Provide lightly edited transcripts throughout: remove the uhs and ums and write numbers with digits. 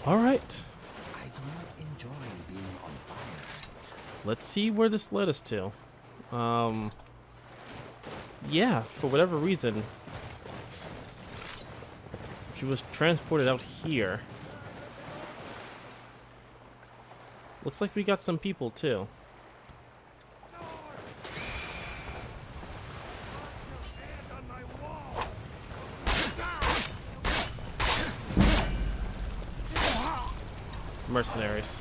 All right. I do not enjoy being on fire. Let's see where this led us to. Yeah, for whatever reason, she was transported out here. Looks like we got some people too. Mercenaries.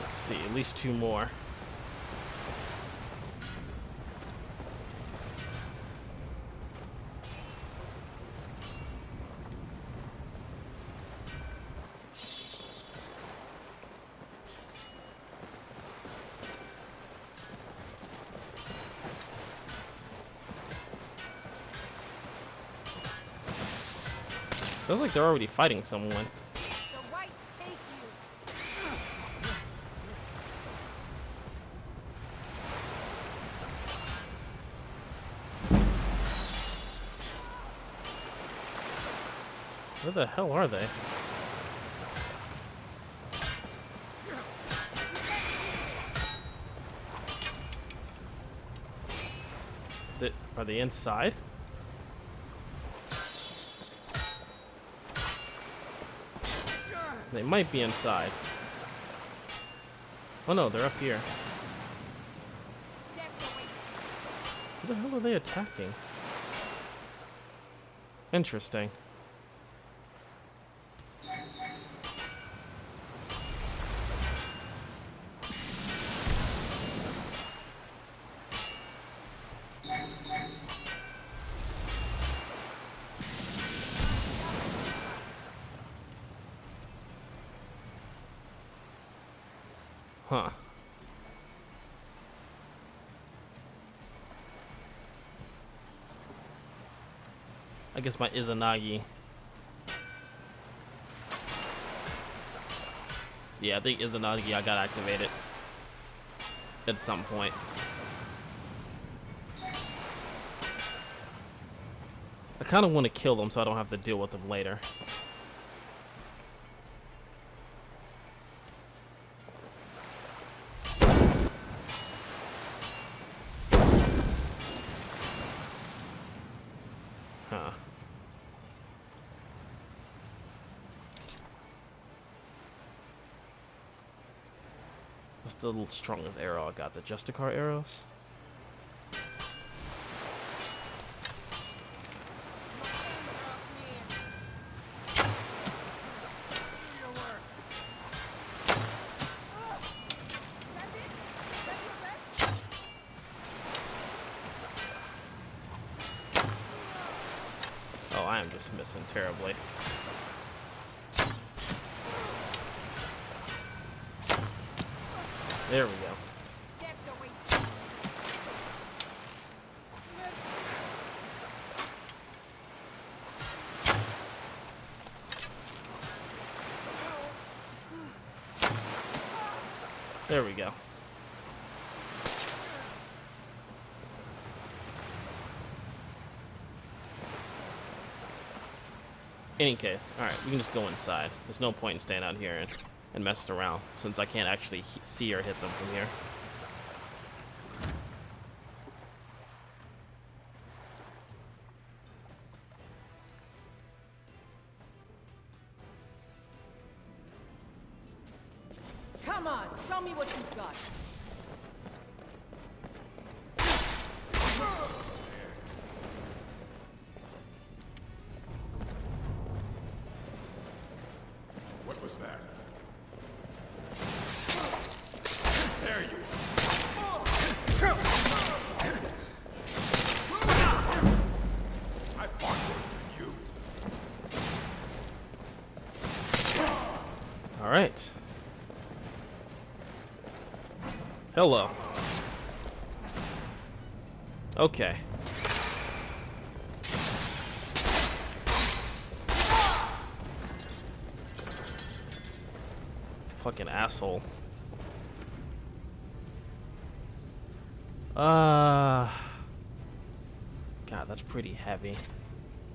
Let's see, at least 2 more. Sounds like they're already fighting someone. The whites hate you. Where the hell are they? Are they inside? They might be inside. Oh no, they're up here. Who the hell are they attacking? Interesting. Huh. I guess my Izanagi. Yeah, I think Izanagi I got activated at some point. I kind of want to kill them so I don't have to deal with them later. Huh. What's the strongest arrow I got? The Justicar arrows? Oh, I am just missing terribly. There we go. There we go. Any case, alright, we can just go inside. There's no point in staying out here and messing around, since I can't actually see or hit them from here. Come on, show me what you've got. What was that? There you I fought worse than you. All right. Hello. Okay. fucking asshole. God, that's pretty heavy.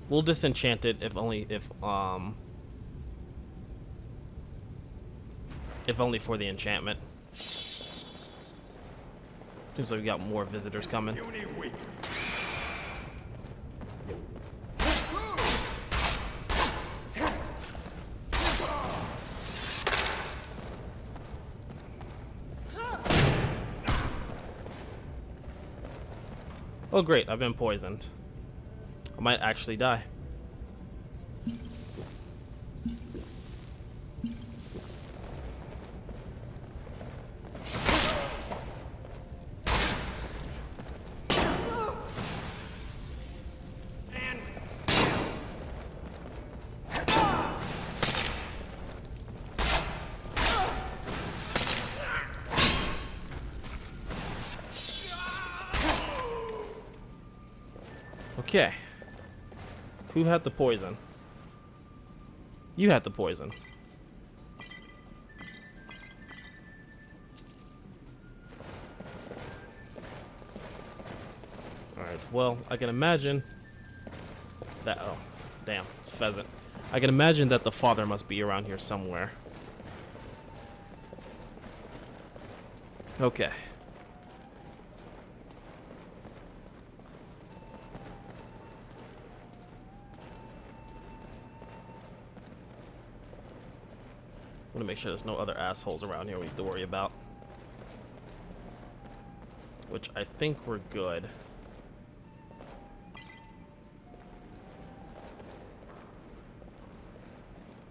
We'll disenchant it if only for the enchantment. Seems like we got more visitors coming. Puny weak. Oh great, I've been poisoned. I might actually die. Okay. Who had the poison? You had the poison. Alright, well, I can imagine that. Oh, damn, pheasant. I can imagine that the father must be around here somewhere. Okay. I want to make sure there's no other assholes around here we have to worry about. Which I think we're good.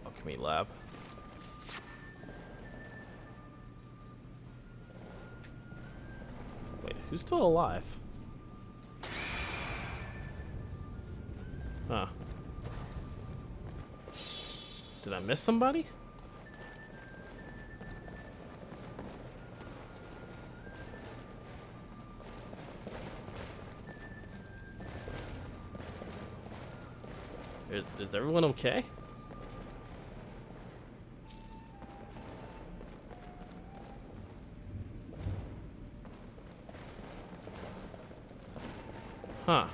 Alchemy lab. Wait, who's still alive? Huh. Did I miss somebody? Is everyone okay? Huh.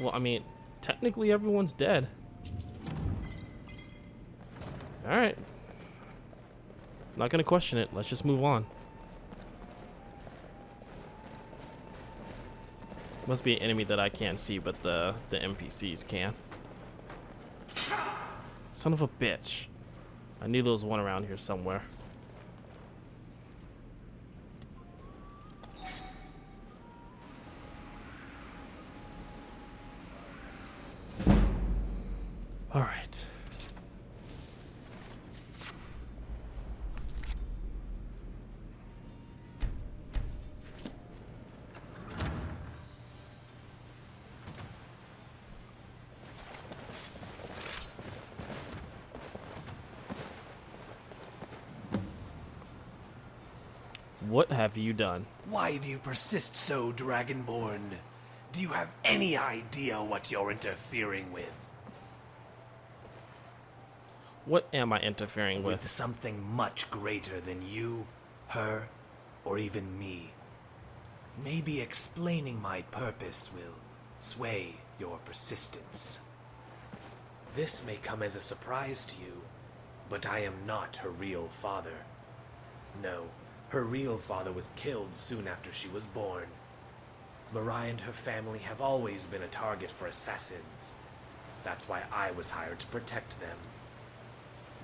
Well, I mean, technically everyone's dead. Alright. Not gonna question it. Let's just move on. Must be an enemy that I can't see, but the NPCs can. Son of a bitch. I knew there was one around here somewhere. All right. What have you done? Why do you persist so, Dragonborn? Do you have any idea what you're interfering with? What am I interfering With with? something much greater than you, her, or even me. Maybe explaining my purpose will sway your persistence. This may come as a surprise to you, but I am not her real father. No, her real father was killed soon after she was born. Mirai and her family have always been a target for assassins. That's why I was hired to protect them.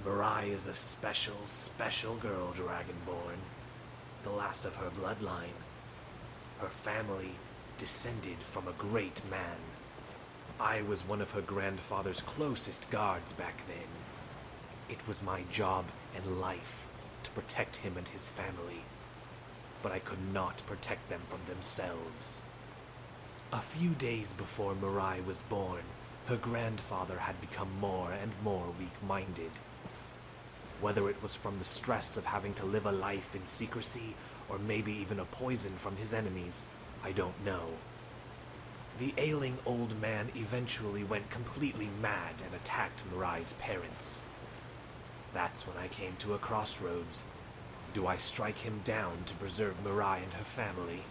Mirai is a special, special girl, Dragonborn. The last of her bloodline. Her family descended from a great man. I was one of her grandfather's closest guards back then. It was my job and life to protect him and his family. But I could not protect them from themselves. A few days before Mirai was born, her grandfather had become more and more weak-minded. Whether it was from the stress of having to live a life in secrecy, or maybe even a poison from his enemies, I don't know. The ailing old man eventually went completely mad and attacked Mirai's parents. That's when I came to a crossroads. Do I strike him down to preserve Mirai and her family?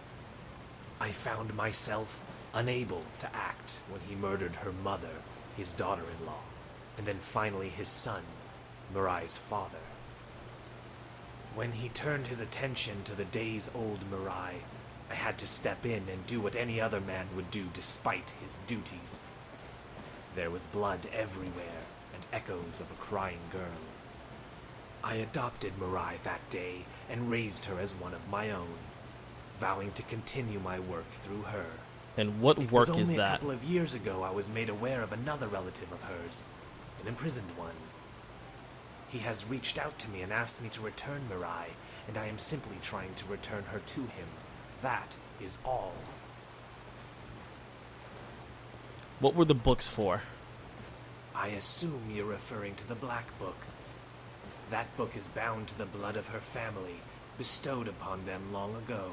I found myself unable to act when he murdered her mother, his daughter-in-law, and then finally his son, Mirai's father. When he turned his attention to the days-old Mirai, I had to step in and do what any other man would do despite his duties. There was blood everywhere and echoes of a crying girl. I adopted Mirai that day and raised her as one of my own, vowing to continue my work through her. And what It work was is only a that? couple of years ago I was made aware of another relative of hers, an imprisoned one. He has reached out to me and asked me to return Mirai, and I am simply trying to return her to him. That is all. What were the books for? I assume you're referring to the Black Book. That book is bound to the blood of her family, bestowed upon them long ago.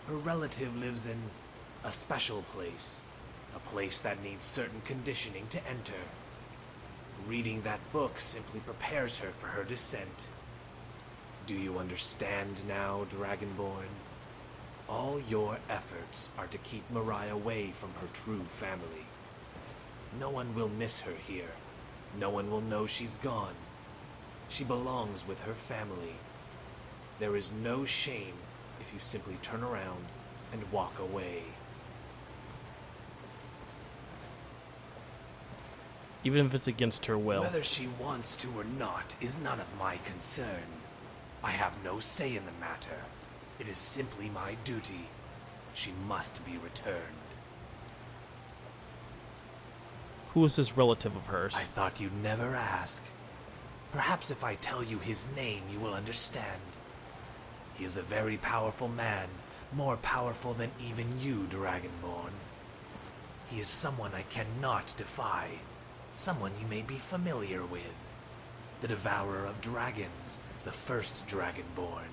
Her relative lives in a special place, a place that needs certain conditioning to enter. Reading that book simply prepares her for her descent. Do you understand now, Dragonborn? All your efforts are to keep Mirai away from her true family. No one will miss her here. No one will know she's gone. She belongs with her family. There is no shame if you simply turn around and walk away. Even if it's against her will. Whether she wants to or not is none of my concern. I have no say in the matter. It is simply my duty. She must be returned. Who is this relative of hers? I thought you'd never ask. Perhaps if I tell you his name, you will understand. He is a very powerful man, more powerful than even you, Dragonborn. He is someone I cannot defy, someone you may be familiar with. The Devourer of Dragons, the first Dragonborn,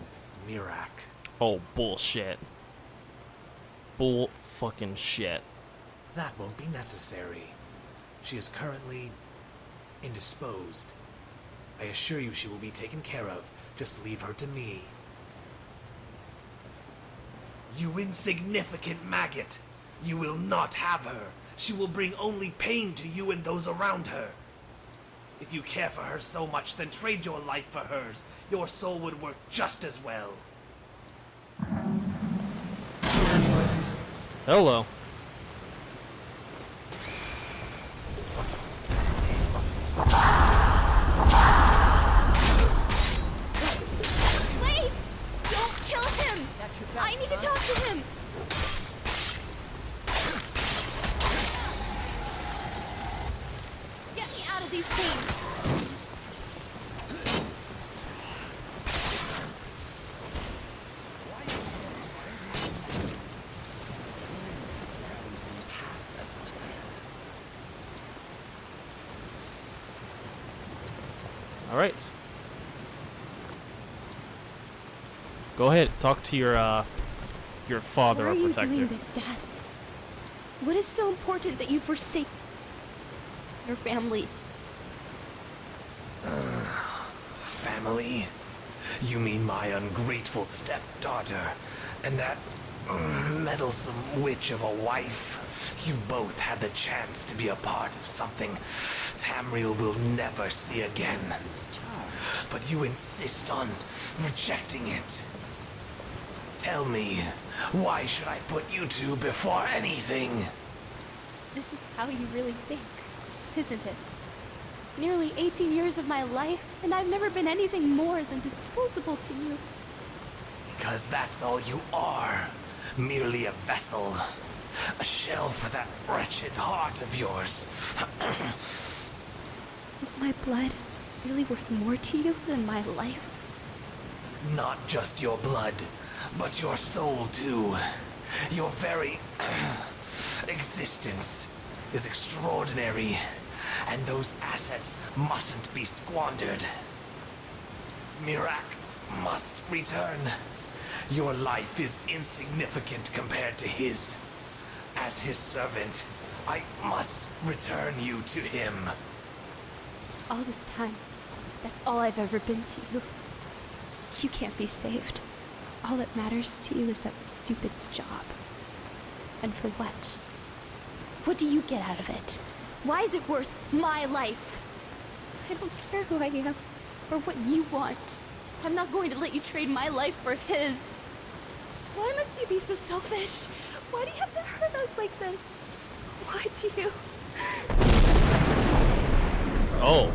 Mirai. Oh, bullshit. Bull fucking shit. That won't be necessary. She is currently indisposed. I assure you she will be taken care of. Just leave her to me. You insignificant maggot! You will not have her. She will bring only pain to you and those around her. If you care for her so much, then trade your life for hers. Your soul would work just as well. Hello. Wait! Don't kill him! I need to talk to him! Get me out of these chains! All right. Go ahead. Talk to your father Why or are you protector. doing this, Dad? What is so important that you forsake your family? Family? You mean my ungrateful stepdaughter and that meddlesome witch of a wife? You both had the chance to be a part of something Tamriel will never see again. But you insist on rejecting it. Tell me, why should I put you two before anything? This is how you really think, isn't it? Nearly 18 years of my life, and I've never been anything more than disposable to you. Because that's all you are. Merely a vessel. A shell for that wretched heart of yours. Is my blood really worth more to you than my life? Not just your blood, but your soul too. Your very existence is extraordinary, and those assets mustn't be squandered. Mirai must return. Your life is insignificant compared to his, As his servant, I must return you to him. All this time, that's all I've ever been to you. You can't be saved. All that matters to you is that stupid job. And for what? What do you get out of it? Why is it worth my life? I don't care who I am, or what you want. I'm not going to let you trade my life for his. Why must you be so selfish? Why do you have to hurt us like this? Why do you? Oh.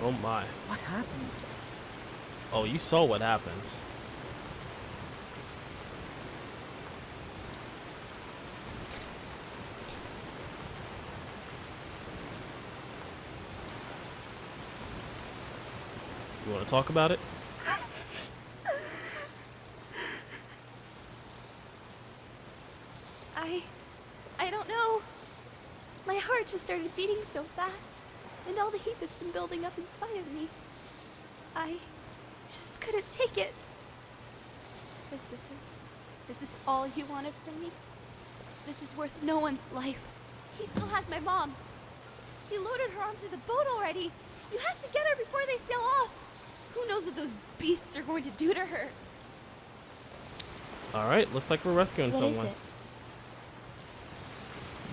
Oh my. What happened? Oh, you saw what happened. You want to talk about it? I don't know. My heart just started beating so fast, and all the heat that's been building up inside of me. I just couldn't take it. Is this it? Is this all you wanted from me? This is worth no one's life. He still has my mom. He loaded her onto the boat already. You have to get her before they sail off. Who knows what those beasts are going to do to her? Alright, looks like we're rescuing someone. What is it?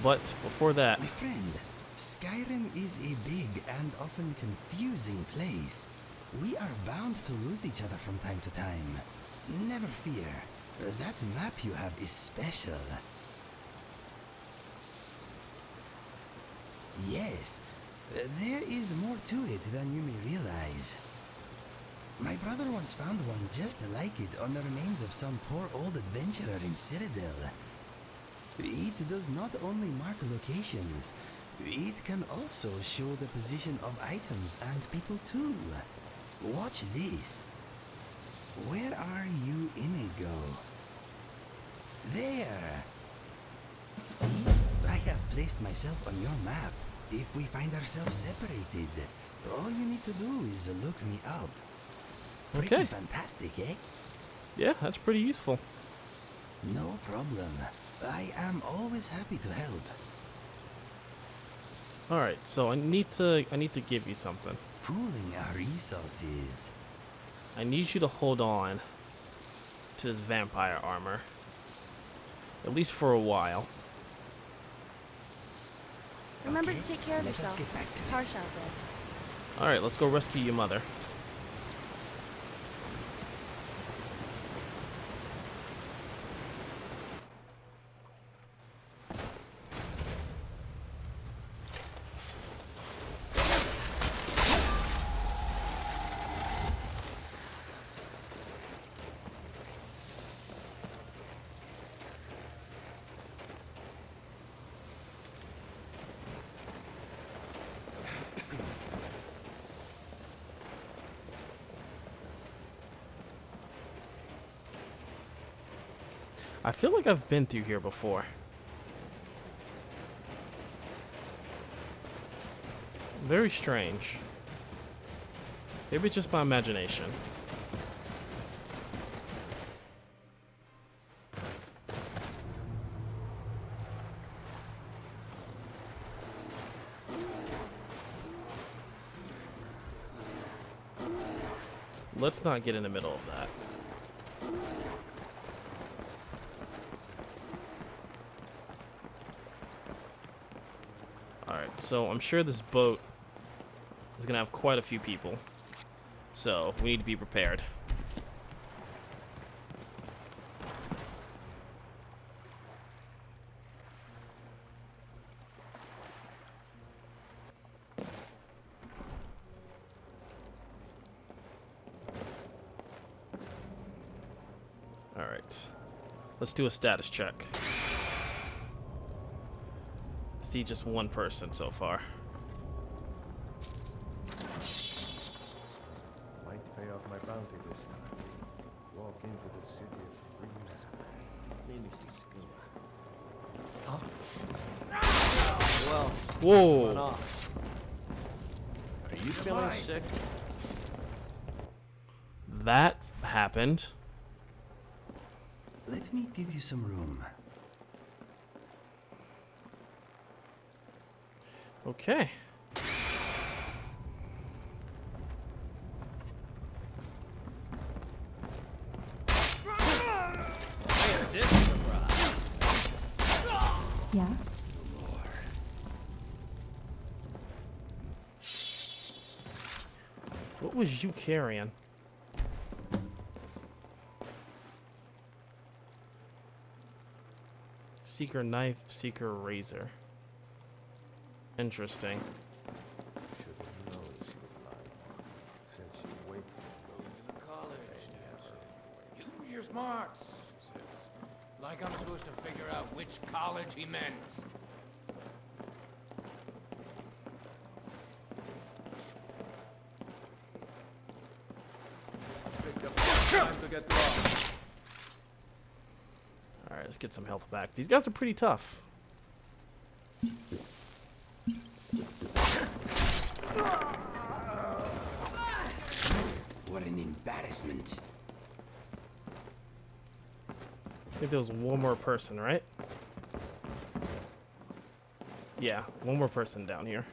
But before that, My friend, Skyrim is a big and often confusing place. We are bound to lose each other from time to time. Never fear. That map you have is special. Yes, there is more to it than you may realize. My brother once found one just like it on the remains of some poor old adventurer in Citadel. It does not only mark locations, it can also show the position of items and people too. Watch this. Where are you, Inigo? There! See? I have placed myself on your map. If we find ourselves separated, all you need to do is look me up. Pretty Okay. fantastic, eh? yeah, that's pretty useful. No problem. I am always happy to help. Alright, so I need to give you something. Pooling our resources. I need you to hold on to this vampire armor. At least for a while. Remember Okay, to take care of let us yourself. get back to It's it. harsh out there. Alright, let's go rescue your mother. I feel like I've been through here before. Very strange. Maybe just my imagination. Let's not get in the middle of that. Alright, so I'm sure this boat is gonna have quite a few people. So we need to be prepared. Alright. Let's do a status check. See just one person so far. Might pay off my bounty this time. Walk into the city of freeze. Well, Whoa! off. Are you feeling sick? That happened. Let me give you some room. Okay. Yes? What was you carrying? Seeker knife, seeker razor. Interesting. Should have known she was lying. Said she'd wait for me. College, use your smarts. Like I'm supposed to figure out which college he meant. Picked up time to get lost. Alright, let's get some health back. These guys are pretty tough. What an embarrassment. I think there was one more person, right? Yeah, one more person down here.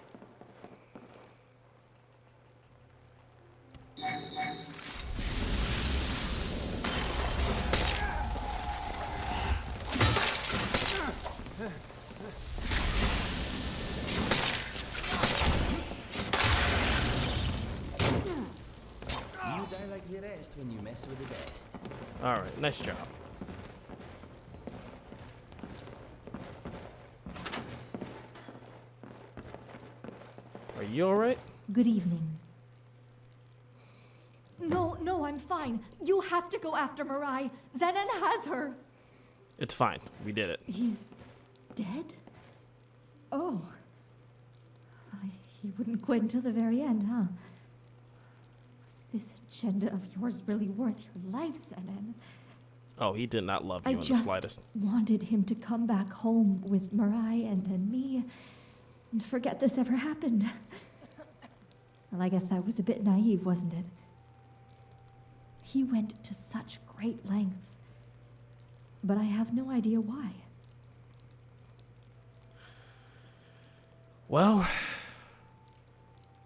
You die like the rest when you mess with the best. Alright, nice job. Are you alright? Good evening. No, I'm fine. You have to go after Mirai. Zenon has her. It's fine. We did it. He's dead? Oh. He wouldn't quit until the very end, huh? Was this agenda of yours really worth your life, Zenon? Oh, he did not love you I in the just slightest. wanted him to come back home with Mirai and me and forget this ever happened. Well, I guess that was a bit naive, wasn't it? He went to such great lengths, but I have no idea why. Well,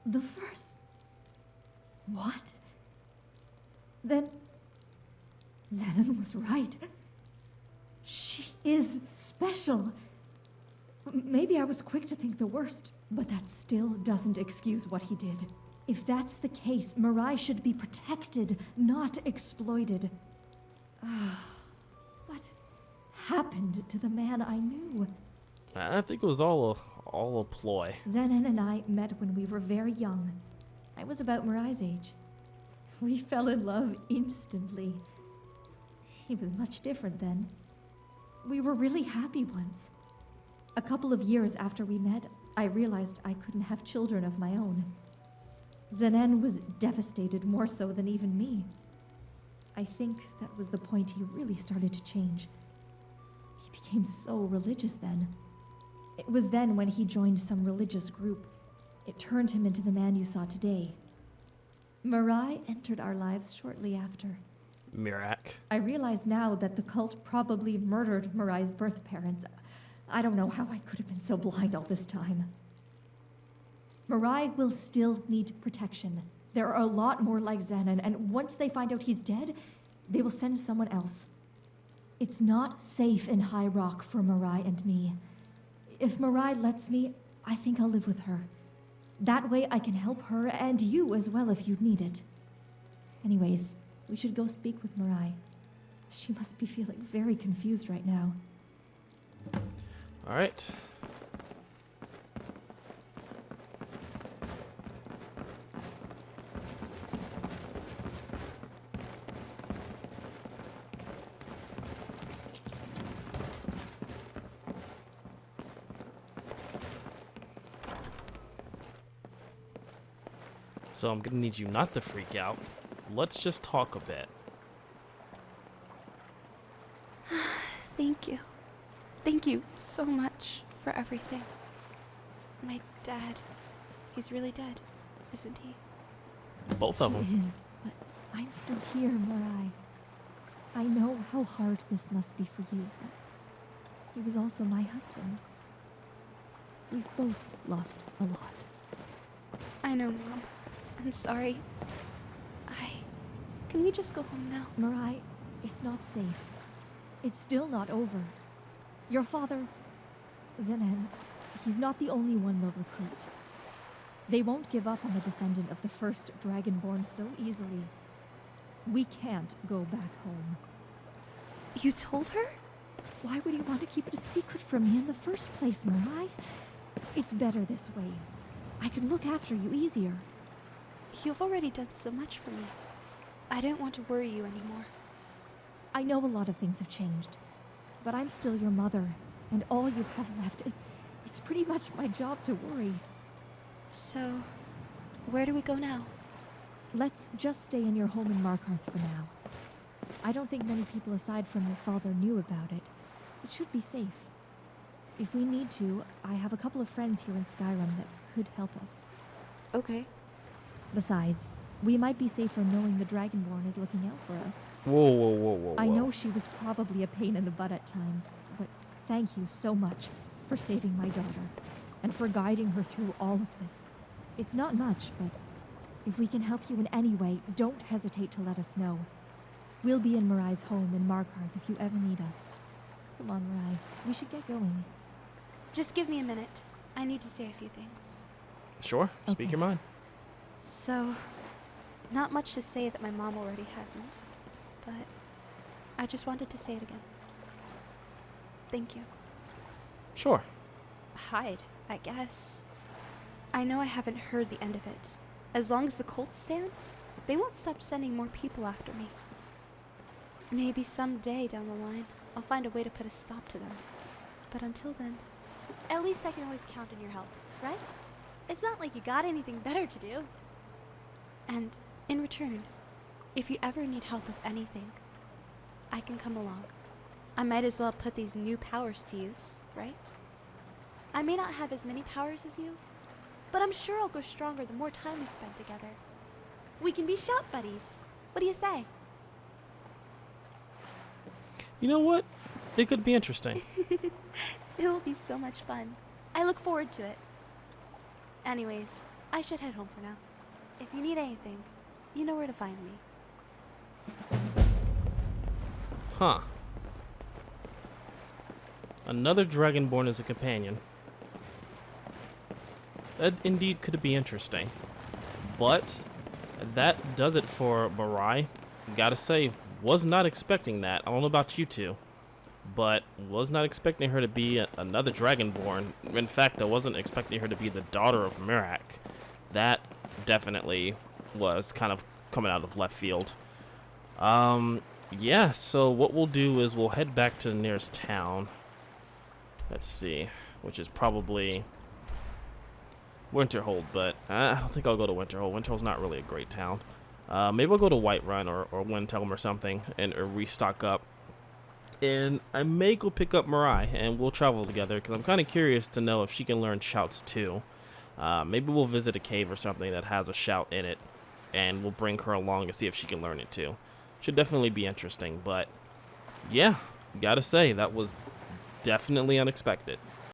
The first... What? Then... Zenon was right. She is special. Maybe I was quick to think the worst, but that still doesn't excuse what he did. If that's the case, Mirai should be protected, not exploited. What happened to the man I knew? I think it was all a ploy. Zenon and I met when we were very young. I was about Mirai's age. We fell in love instantly. He was much different then. We were really happy once. A couple of years after we met, I realized I couldn't have children of my own. Zenon was devastated more so than even me. I think that was the point he really started to change. He became so religious then. It was then when he joined some religious group. It turned him into the man you saw today. Mirai entered our lives shortly after. Mirak. I realize now that the cult probably murdered Mirai's birth parents. I don't know how I could have been so blind all this time. Mirai will still need protection. There are a lot more like Zenon, and once they find out he's dead, they will send someone else. It's not safe in High Rock for Mirai and me. If Mirai lets me, I think I'll live with her. That way I can help her and you as well if you need it. Anyways, we should go speak with Mirai. She must be feeling very confused right now. All right. So I'm gonna need you not to freak out. Let's just talk a bit. Thank you. Thank you so much for everything. My dad, he's really dead, isn't he? Both of them. He is, but I'm still here, Mirai. I know how hard this must be for you, but he was also my husband. We've both lost a lot. I know, Mom. I'm sorry. Can we just go home now? Mirai, it's not safe. It's still not over. Your father, Zenan, he's not the only one they'll recruit. They won't give up on the descendant of the first Dragonborn so easily. We can't go back home. You told her? Why would he want to keep it a secret from me in the first place, Mirai? It's better this way. I can look after you easier. You've already done so much for me. I don't want to worry you anymore. I know a lot of things have changed, but I'm still your mother, and all you have left, it's pretty much my job to worry. So, where do we go now? Let's just stay in your home in Markarth for now. I don't think many people aside from your father knew about it. It should be safe. If we need to, I have a couple of friends here in Skyrim that could help us. Okay. Besides, we might be safer knowing the Dragonborn is looking out for us. Whoa, whoa, whoa, whoa, whoa. I know she was probably a pain in the butt at times, but thank you so much for saving my daughter and for guiding her through all of this. It's not much, but if we can help you in any way, don't hesitate to let us know. We'll be in Mirai's home in Markarth if you ever need us. Come on, Mirai. We should get going. Just give me a minute. I need to say a few things. Sure, speak Okay. your mind. So, not much to say that my mom already hasn't, but I just wanted to say it again. Thank you. Sure. Hide, I guess. I know I haven't heard the end of it. As long as the cult stands, they won't stop sending more people after me. Maybe someday down the line, I'll find a way to put a stop to them. But until then, at least I can always count on your help, right? It's not like you got anything better to do. And in return, if you ever need help with anything, I can come along. I might as well put these new powers to use, right? I may not have as many powers as you, but I'm sure I'll go stronger the more time we spend together. We can be shop buddies. What do you say? You know what? It could be interesting. It'll be so much fun. I look forward to it. Anyways, I should head home for now. If you need anything, you know where to find me. Huh. Another Dragonborn as a companion. That indeed could be interesting. But that does it for Mirai. Gotta say, was not expecting that. I don't know about you two, but was not expecting her to be another Dragonborn. In fact, I wasn't expecting her to be the daughter of Mirak. That definitely was kind of coming out of left field. Yeah, so what we'll do is we'll head back to the nearest town. Let's see, which is probably Winterhold, but I don't think I'll go to Winterhold. Winterhold's not really a great town. Maybe I'll go to Whiterun or Windhelm or something and restock up. And I may go pick up Mirai and we'll travel together because I'm kind of curious to know if she can learn shouts too. Maybe we'll visit a cave or something that has a shout in it and we'll bring her along to see if she can learn it too. Should definitely be interesting, but yeah, gotta say that was definitely unexpected.